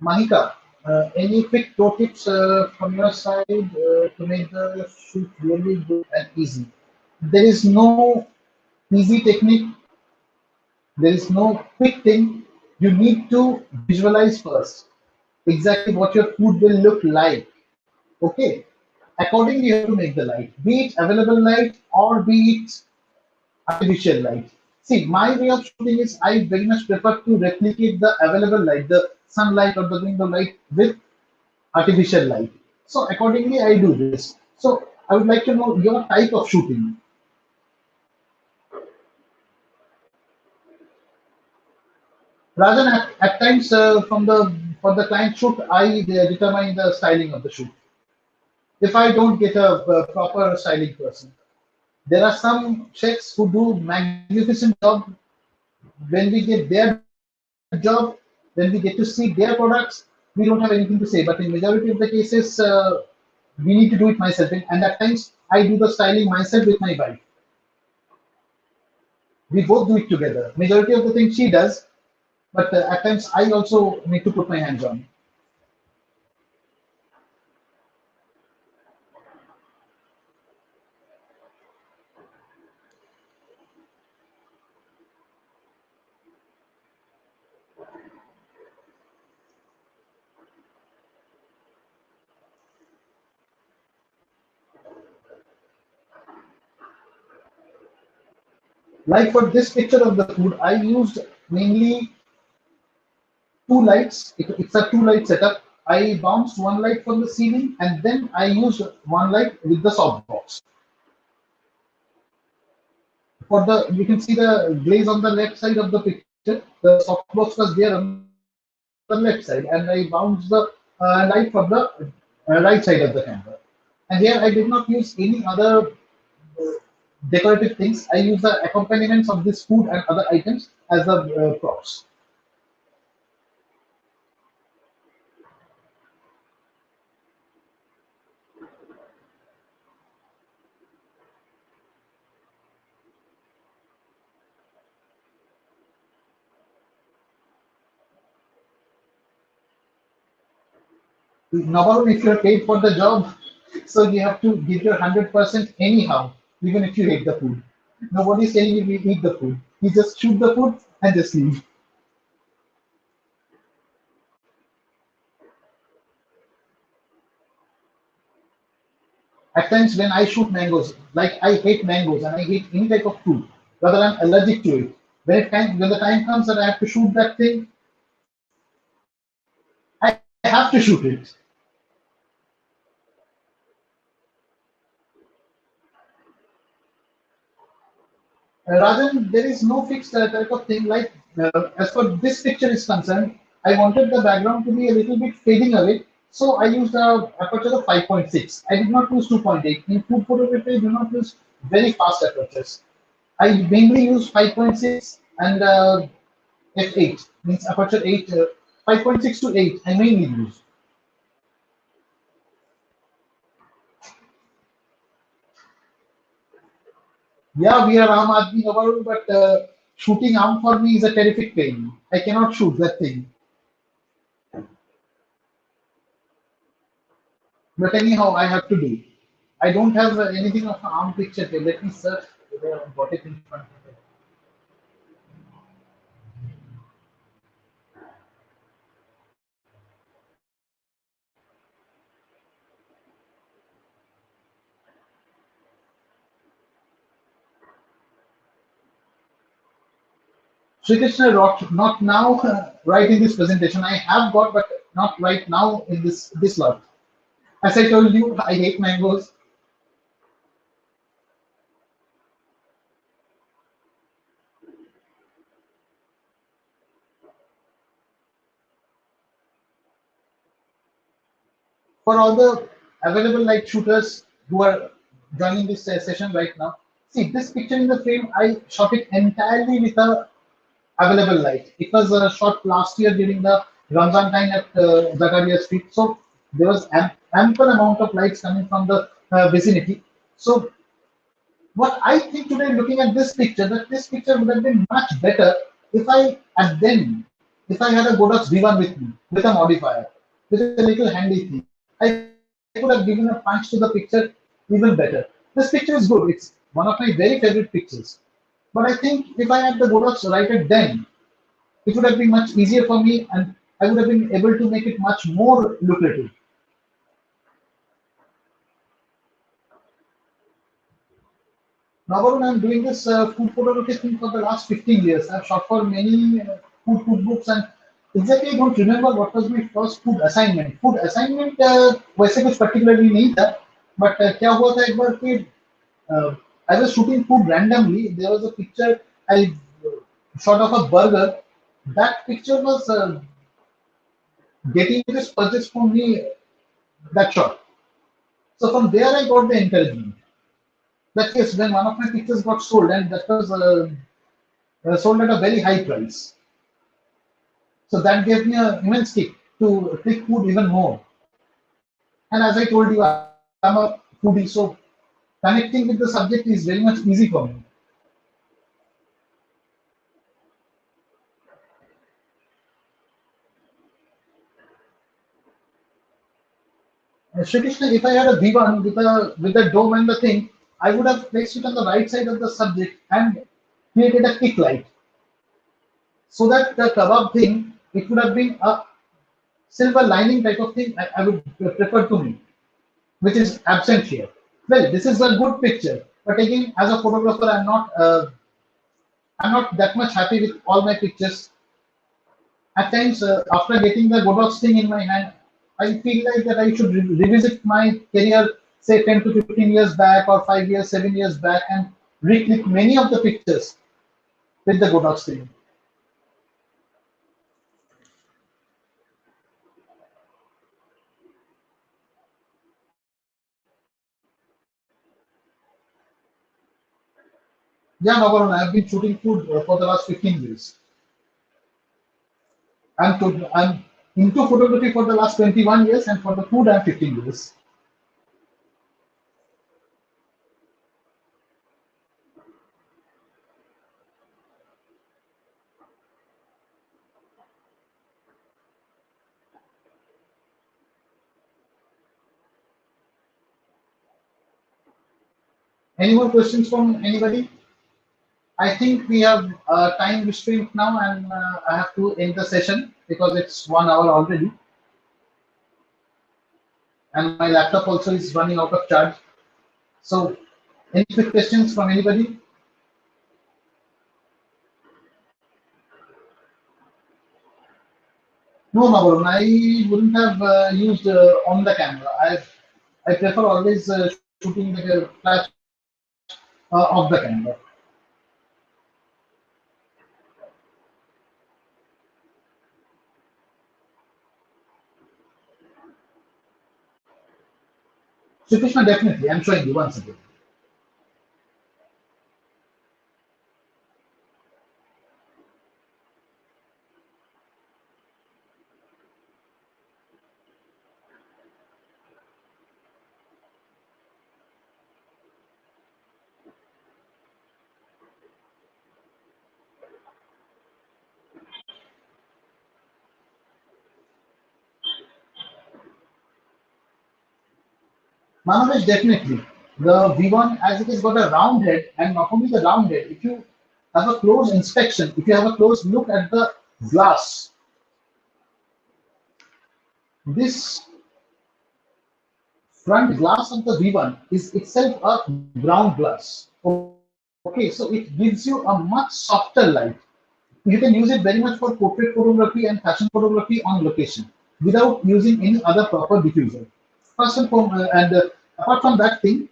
Mahika, any quick pro tips from your side to make the shoot really good and easy? There is no easy technique. There is no quick thing. You need to visualize first exactly what your food will look like. Okay. Accordingly, you have to make the light, be it available light or be it artificial light. See, my way of shooting is I very much prefer to replicate the available light, the sunlight or the window light with artificial light. So accordingly, I do this. So I would like to know your type of shooting. Rather than at times from the for the client shoot, I determine the styling of the shoot. If I don't get a proper styling person, there are some chefs who do magnificent job. When we get their job, when we get to see their products, we don't have anything to say. But in majority of the cases, we need to do it myself, and at times I do the styling myself with my wife. We both do it together. Majority of the things she does, but at times I also need to put my hands on. Like for this picture of the food, I used mainly two lights. It's a two light setup. I bounced one light from the ceiling and then I used one light with the softbox. For the you can see the glaze on the left side of the picture. The softbox was there on the left side, and I bounced the light from the right side of the camera. And here I did not use any other decorative things. I use the accompaniments of this food and other items as the props. Now, if you're paid for the job, so you have to give your 100% anyhow, even if you hate the food. Nobody's saying you will eat the food. You just shoot the food and just leave. At times when I shoot mangoes, like I hate mangoes and I hate any type of fruit, rather I'm allergic to it. When the time comes that I have to shoot that thing, I have to shoot it. Rajan, there is no fixed type of thing. Like as for this picture is concerned, I wanted the background to be a little bit fading away, so I used a aperture of 5.6. I did not use 2.8. In food photography, I do not use very fast apertures. I mainly use 5.6 and f8 means aperture 8, 5.6 to 8. I mainly use. Yeah, we are Ram Aadmi Nawar, but shooting arm for me is a terrific pain. I cannot shoot that thing. But anyhow, I have to do. I don't have anything of an arm picture here. Let me search whether I've got it in front of me. Sri Krishna rock, not now, right in this presentation. I have got, but not right now in this lot. As I told you, I hate mangoes. For all the available light shooters who are joining this session right now, see this picture in the frame. I shot it entirely with a available light. It was shot last year during the Ramzan time at Zakaria Street. So there was ample amount of lights coming from the vicinity. So what I think today, looking at this picture, that this picture would have been much better if I at then if I had a Godox V1 with me with a modifier with a little handy thing. I could have given a punch to the picture even better. This picture is good. It's one of my very favorite pictures. But I think if I had the Godox right at then, it would have been much easier for me and I would have been able to make it much more lucrative. Now, Varun, I'm doing this food photography thing for the last 15 years. I've shot for many food books and exactly I don't remember what was my first food assignment. Food assignment वैसे कुछ particularly नहीं था, but क्या हुआ था एक बार कि uh, I was shooting food randomly. There was a picture I shot of a burger. That picture was getting this purchase from me that shot. So from there I got the encouragement. That yes, when one of my pictures got sold, and that was sold at a very high price. So that gave me an immense kick to click food even more. And as I told you, I'm a foodie, so connecting with the subject is very much easy for me. Shri Krishna, if I had a divan with the dome and the thing, I would have placed it on the right side of the subject and created a kick light so that the kebab thing it would have been a silver lining type of thing. I would prefer to me, which is absent here. Well, this is a good picture, but again, as a photographer, I'm not that much happy with all my pictures. At times, after getting the Godox thing in my hand, I feel like that I should revisit my career, say 10 to 15 years back, or 5 years, 7 years back, and reclick many of the pictures with the Godox thing. Yeah, Navaran, I've been shooting food for the last 15 years. I'm into photography for the last 21 years, and for the food, I'm 15 years. Any more questions from anybody? I think we have time restraint now, and I have to end the session because it's 1 hour already, and my laptop also is running out of charge. So, any quick questions from anybody? No, Mavarun, I wouldn't have used on the camera. I prefer always shooting the flash of the camera. So, Krishna, definitely, I'm showing you once again. Manavesh, definitely. The V1, as it has got a round head, and not only the round head, if you have a close inspection, if you have a close look at the glass, this front glass of the V1 is itself a ground glass. Okay, so it gives you a much softer light. You can use it very much for portrait photography and fashion photography on location without using any other proper diffuser. First and foremost, and apart from that thing,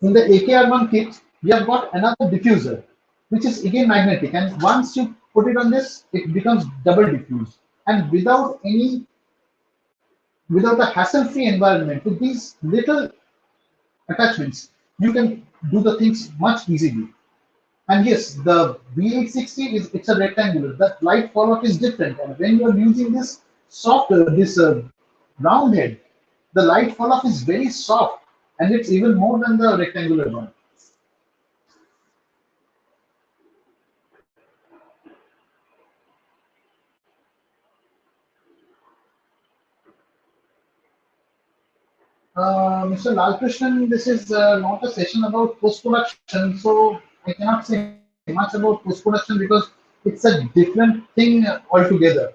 in the AKR1 kit, we have got another diffuser, which is again magnetic. And once you put it on this, it becomes double diffused. And without a hassle-free environment, with these little attachments, you can do the things much easily. And yes, the V860 is it's a rectangular. The light fallout is different, and when you are using this this round head, the light fallout is very soft, and it's even more than the rectangular one. Mr. Lalkrishnan, this is not a session about post-production, so I cannot say much about post-production because it's a different thing altogether.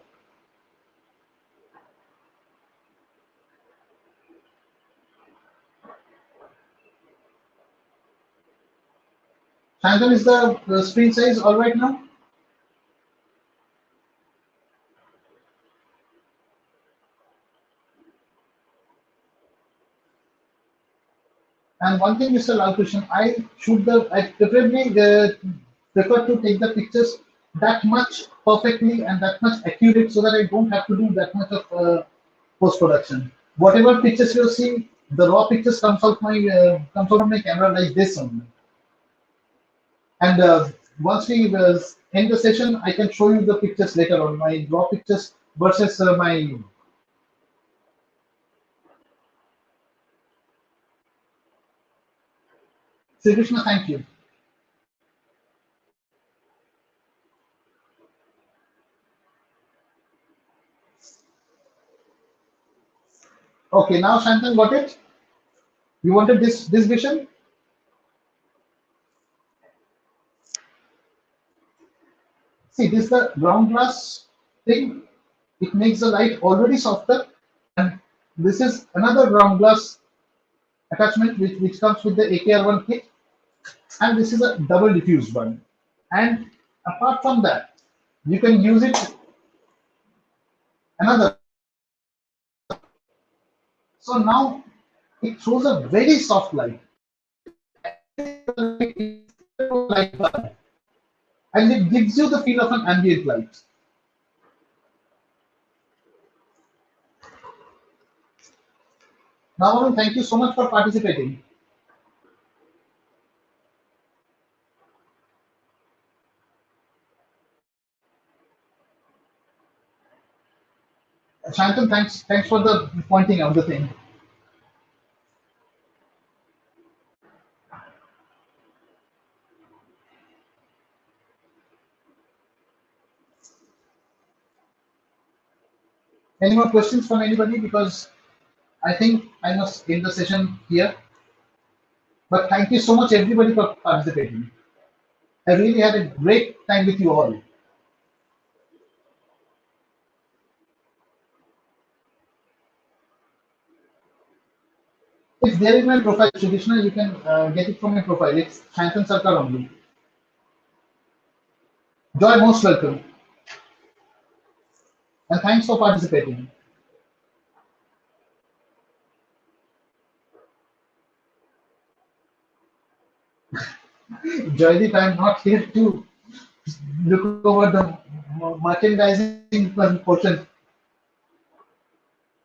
Shantan, is the screen size all right now? And one thing, Mr. Lalkrishnan, I preferably prefer to take the pictures that much perfectly and that much accurate so that I don't have to do that much of post-production. Whatever pictures you see, the raw pictures comes out of my camera like this only. And once we end the session, I can show you the pictures later on, my raw pictures versus my. Sri Krishna, thank you. Okay, now Shantan got it. You wanted this vision. See, this is the ground glass thing. It makes the light already softer, and this is another ground glass attachment which comes with the AKR1 kit, and this is a double diffused one. And apart from that, you can use it another. So now it throws a very soft light, light bulb, and it gives you the feel of an ambient light. Now, Arun, thank you so much for participating. Shantan, thanks for the pointing out the thing. Any more questions from anybody? Because I think I must end the session here. But thank you so much, everybody, for participating. I really had a great time with you all. If there is my profile, traditional, you can get it from my profile. It's Sayantan Sarkar only. Joy, most welcome. And thanks for participating. Joydeep, I'm not here to look over the merchandising portion.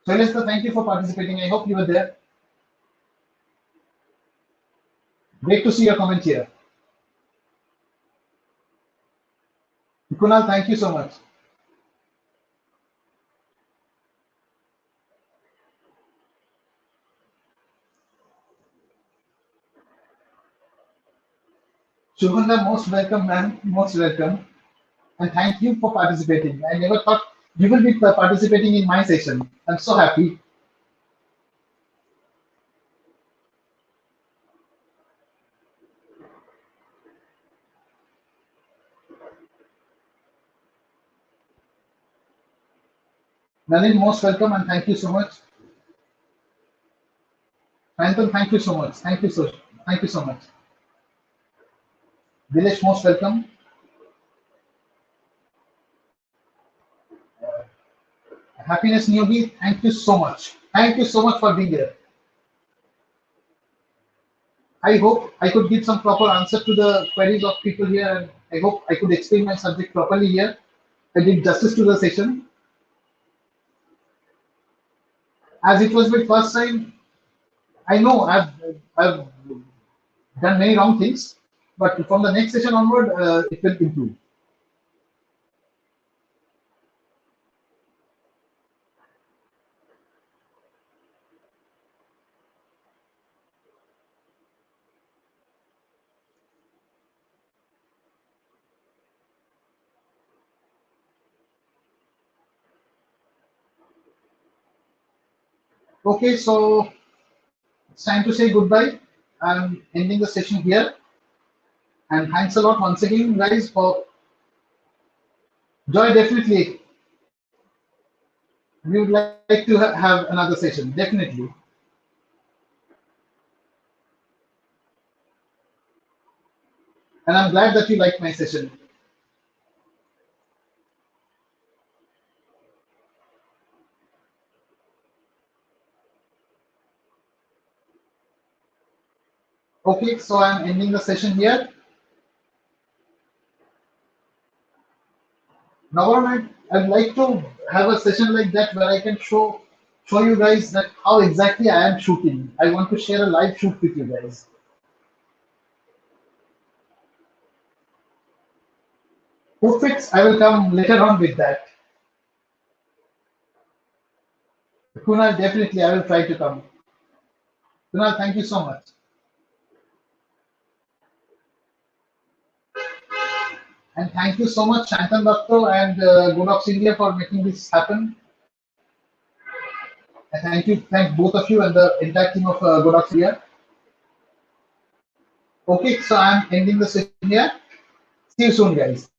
So, Lester, thank you for participating. I hope you were there. Great to see your comment here. Kunal, thank you so much. Shubhanda, most welcome, man. Most welcome. And thank you for participating. I never thought you will be participating in my session. I'm so happy. Nalin, most welcome and thank you so much. Anton, thank you so much. Thank you so much. Dilesh, most welcome. Happiness newbie, thank you so much. Thank you so much for being here. I hope I could give some proper answer to the queries of people here, and I hope I could explain my subject properly here. I did justice to the session. As it was my first time, I know I've done many wrong things, but from the next session onward, it will improve. Okay, so it's time to say goodbye. I'm ending the session here, and thanks a lot once again, guys, for joy. Definitely, we would like to have another session. Definitely, and I'm glad that you liked my session. Okay, so I'm ending the session here. Now, I'd like to have a session like that where I can show you guys that how exactly I am shooting. I want to share a live shoot with you guys. Outfits, I will come later on with that. Kunal, definitely, I will try to come. Kunal, thank you so much. And thank you so much, Shantan Doctor and Golok India, for making this happen. Thank you, thank both of you and the entire team of Good Ox India. Okay, so I'm ending the session here. See you soon, guys.